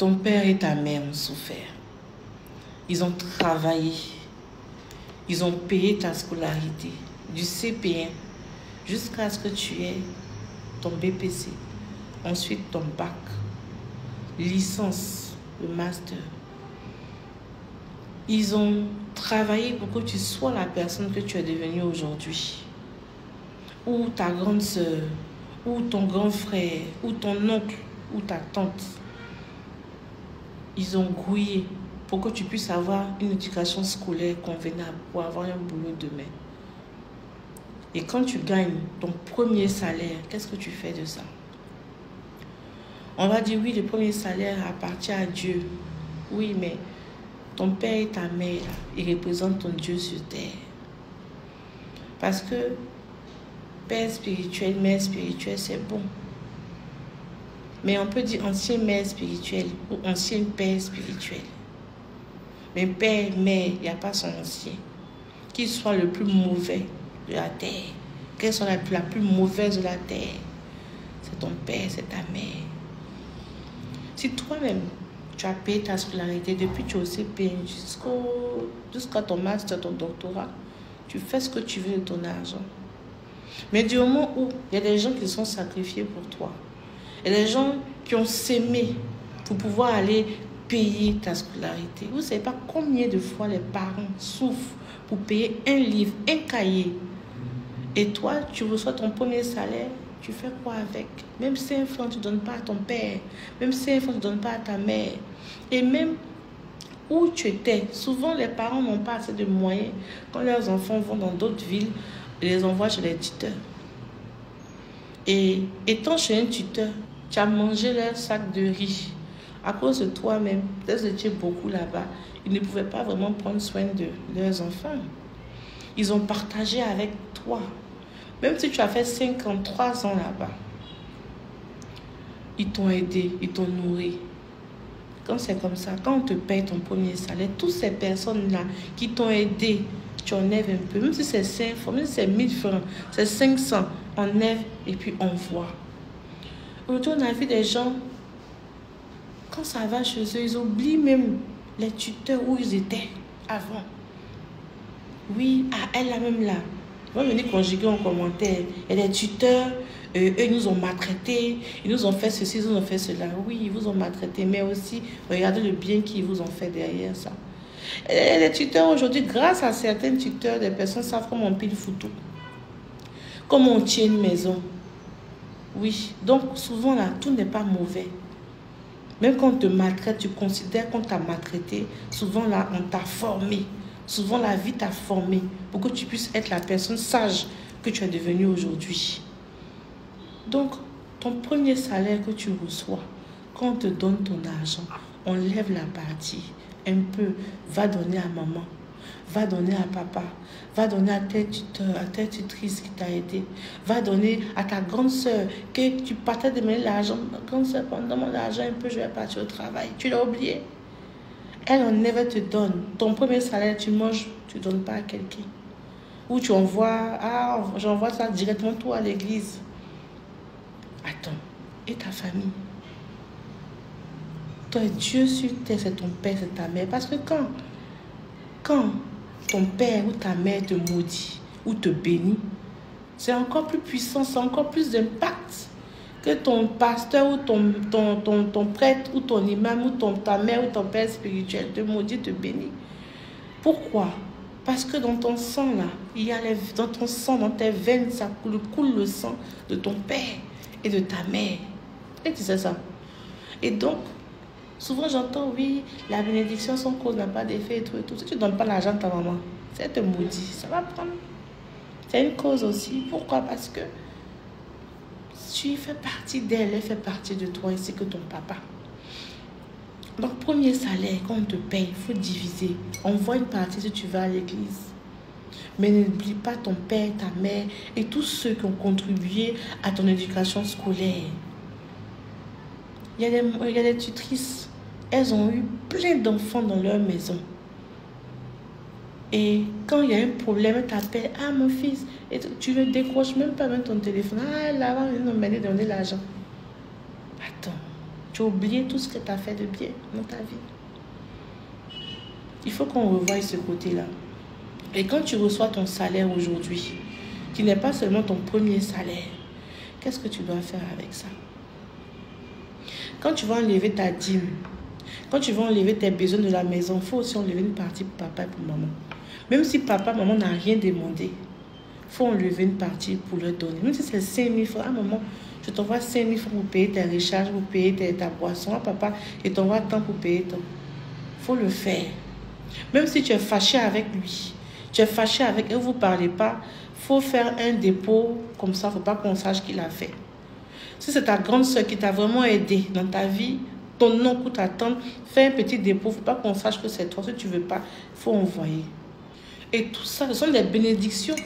Ton père et ta mère ont souffert. Ils ont travaillé. Ils ont payé ta scolarité, du CP1 jusqu'à ce que tu aies ton BPC. Ensuite, ton bac, licence, le master. Ils ont travaillé pour que tu sois la personne que tu es devenue aujourd'hui. Ou ta grande sœur, ou ton grand frère, ou ton oncle, ou ta tante. Ils ont grouillé pour que tu puisses avoir une éducation scolaire convenable pour avoir un boulot demain. Et quand tu gagnes ton premier salaire, qu'est-ce que tu fais de ça? On va dire oui, le premier salaire appartient à Dieu. Oui, mais ton père et ta mère, ils représentent ton Dieu sur terre. Parce que père spirituel, mère spirituelle, c'est bon. Mais on peut dire ancien mère spirituelle ou ancien père spirituel. Mais père, mère, il n'y a pas son ancien. Qu'il soit le plus mauvais de la terre, qu'elle soit la plus mauvaise de la terre, c'est ton père, c'est ta mère. Si toi-même, tu as payé ta scolarité depuis que tu es au CP jusqu'à ton master, ton doctorat, tu fais ce que tu veux de ton argent. Mais du moment où il y a des gens qui se sont sacrifiés pour toi, il y a des gens qui ont s'aimé pour pouvoir aller payer ta scolarité. Vous ne savez pas combien de fois les parents souffrent pour payer un livre, un cahier. Et toi, tu reçois ton premier salaire, tu fais quoi avec? Même 5 francs, tu ne donnes pas à ton père. Même 5 francs, tu ne donnes pas à ta mère. Et même où tu étais, souvent les parents n'ont pas assez de moyens. Quand leurs enfants vont dans d'autres villes, ils les envoient chez les tuteurs. Et étant chez un tuteur, tu as mangé leur sac de riz. À cause de toi-même, peut-être que tu es beaucoup là-bas, ils ne pouvaient pas vraiment prendre soin de leurs enfants. Ils ont partagé avec toi. Même si tu as fait 53 ans là-bas, ils t'ont aidé, ils t'ont nourri. Quand c'est comme ça, quand on te paye ton premier salaire, toutes ces personnes-là qui t'ont aidé, tu enlèves un peu. Même si c'est 5 francs, même si c'est 1000 francs, c'est 500, enlève et puis envoie. Aujourd'hui, on a vu des gens, quand ça va chez eux, ils oublient même les tuteurs où ils étaient avant. Oui, elle là même là. On va venir conjuguer en commentaire. Il y a des tuteurs, eux, ils nous ont maltraités, ils nous ont fait ceci, ils nous ont fait cela. Oui, ils vous ont maltraité, mais aussi, regardez le bien qu'ils vous ont fait derrière ça. Et les tuteurs aujourd'hui, grâce à certains tuteurs, des personnes savent comment on pile photo, comment on tient une maison. Oui, donc souvent là, tout n'est pas mauvais. Même quand on te maltraite, tu considères qu'on t'a maltraité. Souvent là, on t'a formé. Souvent la vie t'a formé pour que tu puisses être la personne sage que tu es devenue aujourd'hui. Donc, ton premier salaire que tu reçois, quand on te donne ton argent, on lève la partie un peu, va donner à maman, va donner à papa, va donner à tes tuteurs, à tes tutrices qui t'a aidé, va donner à ta grande soeur que tu partais demander l'argent. Grande soeur, demande l'argent un peu, je vais partir au travail. Tu l'as oublié. Elle en never te donne. Ton premier salaire, tu manges, tu ne donnes pas à quelqu'un. Ou tu envoies, j'envoie ça directement toi à l'église. Attends, et ta famille? Toi, Dieu sur terre, c'est ton père, c'est ta mère. Parce que quand ton père ou ta mère te maudit ou te bénit, c'est encore plus puissant, c'est encore plus d'impact que ton pasteur ou ton prêtre ou ton imam ou ta mère ou ton père spirituel te maudit, te bénit. Pourquoi? Parce que dans ton sang là, il y a dans ton sang, dans tes veines, ça coule le sang de ton père et de ta mère. Et tu sais ça. Et donc, souvent j'entends, oui, la bénédiction, son cause n'a pas d'effet et tout et tout. Si tu ne donnes pas l'argent à ta maman, si elle te maudit, ça va prendre. C'est une cause aussi. Pourquoi? Parce que tu fais partie d'elle, elle fait partie de toi, ainsi que ton papa. Donc, premier salaire, quand on te paye, il faut diviser. Envoie une partie si tu vas à l'église. Mais n'oublie pas ton père, ta mère et tous ceux qui ont contribué à ton éducation scolaire. Il y a des tutrices, elles ont eu plein d'enfants dans leur maison. Et quand il y a un problème, elle t'appelle, ah mon fils, et tu ne décroches même pas ton téléphone. Ah là-bas, ils ont demandé de donner l'argent. Attends, Tu as oublié tout ce que tu as fait de bien dans ta vie. Il faut qu'on revoie ce côté-là. Et quand tu reçois ton salaire aujourd'hui, qui n'est pas seulement ton premier salaire, qu'est-ce que tu dois faire avec ça? Quand tu vas enlever ta dîme, quand tu vas enlever tes besoins de la maison, il faut aussi enlever une partie pour papa et pour maman. Même si papa, maman n'a rien demandé, il faut enlever une partie pour leur donner. Même si c'est 5 000 francs, ah maman, je t'envoie 5 000 francs pour payer tes recharges, pour payer ta boisson, ah papa, et t'envoie tant pour payer ton. Il faut le faire. Même si tu es fâché avec lui, tu es fâché avec eux, vous ne parlez pas, il faut faire un dépôt comme ça, il ne faut pas qu'on sache qu'il a fait. Si c'est ta grande soeur qui t'a vraiment aidé dans ta vie, ton oncle ou ta tante, fais un petit dépôt, il ne faut pas qu'on sache que c'est toi. Si tu ne veux pas, il faut envoyer. Et tout ça, ce sont des bénédictions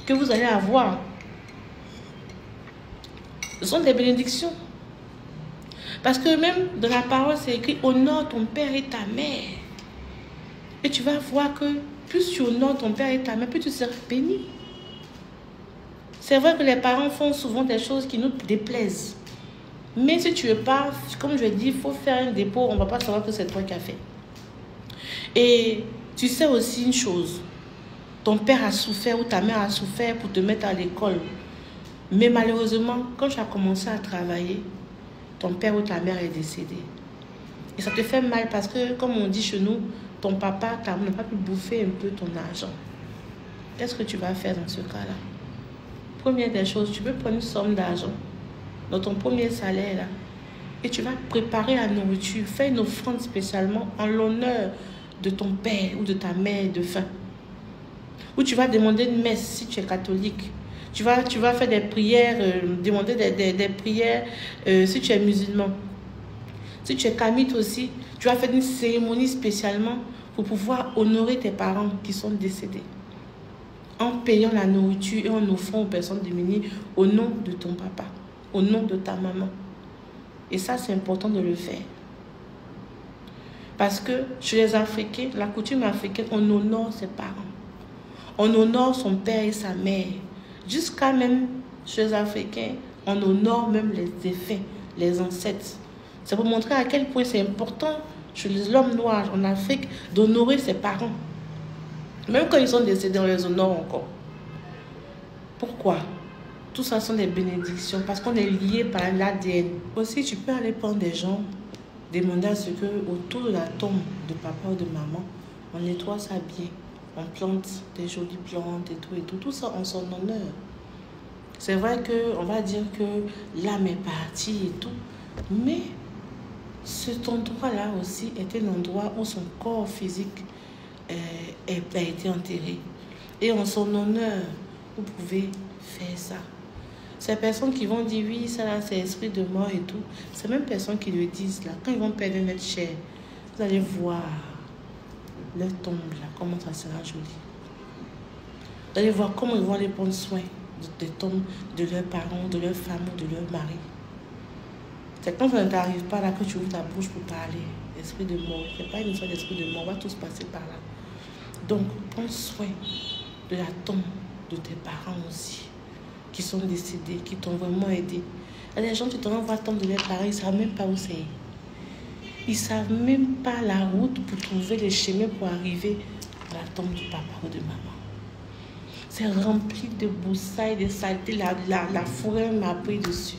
que vous allez avoir. Ce sont des bénédictions. Parce que même dans la parole, c'est écrit, honore ton père et ta mère. Et tu vas voir que plus tu honores ton père et ta mère, plus tu seras béni. C'est vrai que les parents font souvent des choses qui nous déplaisent. Mais si tu veux pas, comme je l'ai dit, il faut faire un dépôt, on ne va pas savoir que c'est toi qui as fait. Et tu sais aussi une chose, ton père a souffert ou ta mère a souffert pour te mettre à l'école. Mais malheureusement, quand tu as commencé à travailler, ton père ou ta mère est décédé. Et ça te fait mal parce que, comme on dit chez nous, ton papa, ta maman n'a pas pu bouffer un peu ton argent. Qu'est-ce que tu vas faire dans ce cas-là? Première des choses, tu peux prendre une somme d'argent dans ton premier salaire là, et tu vas préparer la nourriture, faire une offrande spécialement en l'honneur de ton père ou de ta mère de faim. Ou tu vas demander une messe si tu es catholique. Tu vas faire des prières, demander des prières si tu es musulman. Si tu es kamite aussi, tu vas faire une cérémonie spécialement pour pouvoir honorer tes parents qui sont décédés. En payant la nourriture et en offrant aux personnes démunies au nom de ton papa, au nom de ta maman. Et ça, c'est important de le faire. Parce que chez les Africains, la coutume africaine, on honore ses parents. On honore son père et sa mère. Jusqu'à même chez les Africains, on honore même les défunts, les ancêtres. C'est pour montrer à quel point c'est important chez l'homme noir en Afrique d'honorer ses parents. Même quand ils sont décédés, on les honore encore. Pourquoi? Tout ça sont des bénédictions parce qu'on est lié par l'ADN. Aussi, tu peux aller prendre des gens, demander à ce que autour de la tombe de papa ou de maman, on nettoie ça bien. On plante des jolies plantes et tout. Tout ça en son honneur. C'est vrai qu'on va dire que l'âme est partie et tout. Mais cet endroit-là aussi est un endroit où son corps physique a été enterré. Et en son honneur, vous pouvez faire ça. Ces personnes qui vont dire oui, ça là c'est esprit de mort et tout, ces mêmes personnes qui le disent là, quand ils vont perdre notre chair, vous allez voir leur tombe là, comment ça sera joli. Vous allez voir comment ils vont aller prendre soin des tombes de leurs parents, de leurs femmes ou de leurs maris. C'est quand ça ne t'arrive pas là que tu ouvres ta bouche pour parler. Esprit de mort, c'est pas une histoire d'esprit de mort, on va tous passer par là. Donc, prends soin de la tombe de tes parents aussi, qui sont décédés, qui t'ont vraiment aidé. Il y a des gens qui te renvoient la tombe de leurs parents, ils ne savent même pas où c'est. Ils ne savent même pas la route pour trouver les chemins pour arriver à la tombe du papa ou de maman. C'est rempli de broussailles, de saletés, la forêt m'a pris dessus.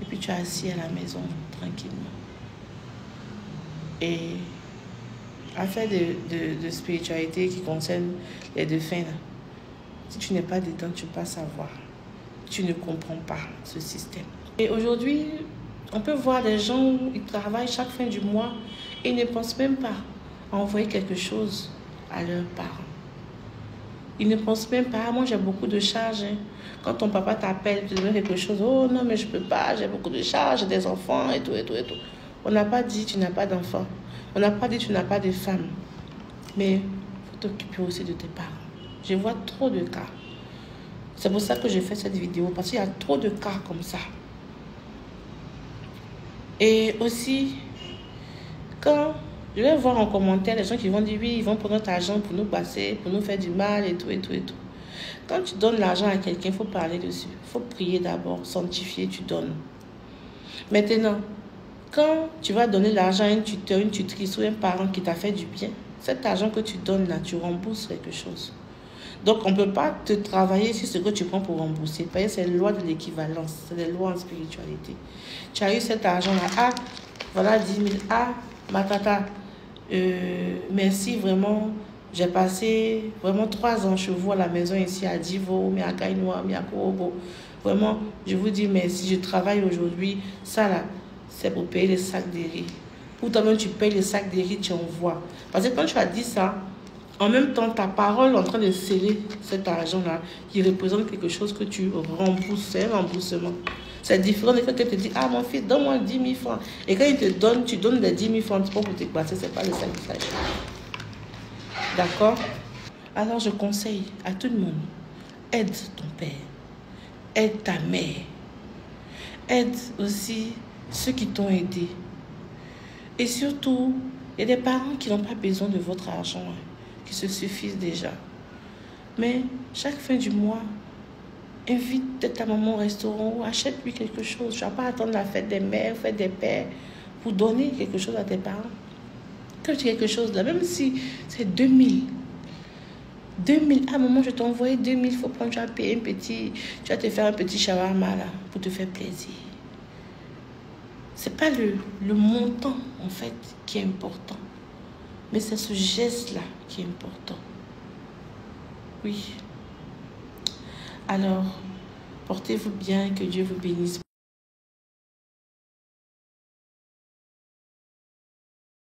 Et puis tu es assis à la maison, tranquillement. Et affaire de spiritualité qui concerne les défunts, là, si tu n'es pas dedans, tu ne peux pas savoir. Tu ne comprends pas ce système. Et aujourd'hui, on peut voir des gens où ils travaillent chaque fin du mois et ils ne pensent même pas à envoyer quelque chose à leurs parents. Ils ne pensent même pas, moi j'ai beaucoup de charges. Hein. Quand ton papa t'appelle, tu donnes quelque chose, oh non mais je ne peux pas, j'ai beaucoup de charges, j'ai des enfants et tout. On n'a pas dit tu n'as pas d'enfants. On n'a pas dit tu n'as pas de femme. Mais il faut t'occuper aussi de tes parents. Je vois trop de cas. C'est pour ça que j'ai fait cette vidéo, parce qu'il y a trop de cas comme ça. Et aussi, quand je vais voir en commentaire les gens qui vont dire oui, ils vont prendre notre argent pour nous passer, pour nous faire du mal et tout. Quand tu donnes l'argent à quelqu'un, il faut parler dessus. Il faut prier d'abord, sanctifier, tu donnes. Maintenant, Quand tu vas donner l'argent à un tuteur, une tutrice ou un parent qui t'a fait du bien, cet argent que tu donnes là, tu rembourses quelque chose. Donc, on ne peut pas te travailler sur ce que tu prends pour rembourser. Parce que c'est la loi de l'équivalence. C'est des lois en spiritualité. Tu as eu cet argent-là. Ah, voilà 10 000. Ah, ma tata, merci vraiment. J'ai passé vraiment 3 ans chez vous à la maison ici à Divo, mais à Kainoa, mais à Korobo. Vraiment, je vous dis merci. Je travaille aujourd'hui. Ça là, c'est pour payer les sacs de riz. Ou toi-même, tu payes les sacs de riz, tu envoies. Parce que quand tu as dit ça, en même temps, ta parole est en train de sceller cet argent-là qui représente quelque chose que tu rembourses, c'est un remboursement. C'est différent de quelqu'un qui te dit, ah mon fils, donne-moi 10 000 francs. Et quand il te donne, tu donnes les 10 000 francs pour te passer, c'est pas le sacrifice. D'accord? Alors je conseille à tout le monde, aide ton père, aide ta mère, aide aussi ceux qui t'ont aidé. Et surtout, il y a des parents qui n'ont pas besoin de votre argent, qui se suffisent déjà. Mais chaque fin du mois, invite ta maman au restaurant ou achète-lui quelque chose. Tu ne vas pas attendre la fête des mères, fête des pères pour donner quelque chose à tes parents. Quand tu as quelque chose là, même si c'est 2000. 2000, ah maman, je t'ai envoyé 2000, il faut prendre, tu vas payer tu vas te faire un petit shawarma là pour te faire plaisir. C'est pas le montant en fait qui est important, mais c'est ce geste là qui est important. Oui. Alors, portez-vous bien, que Dieu vous bénisse.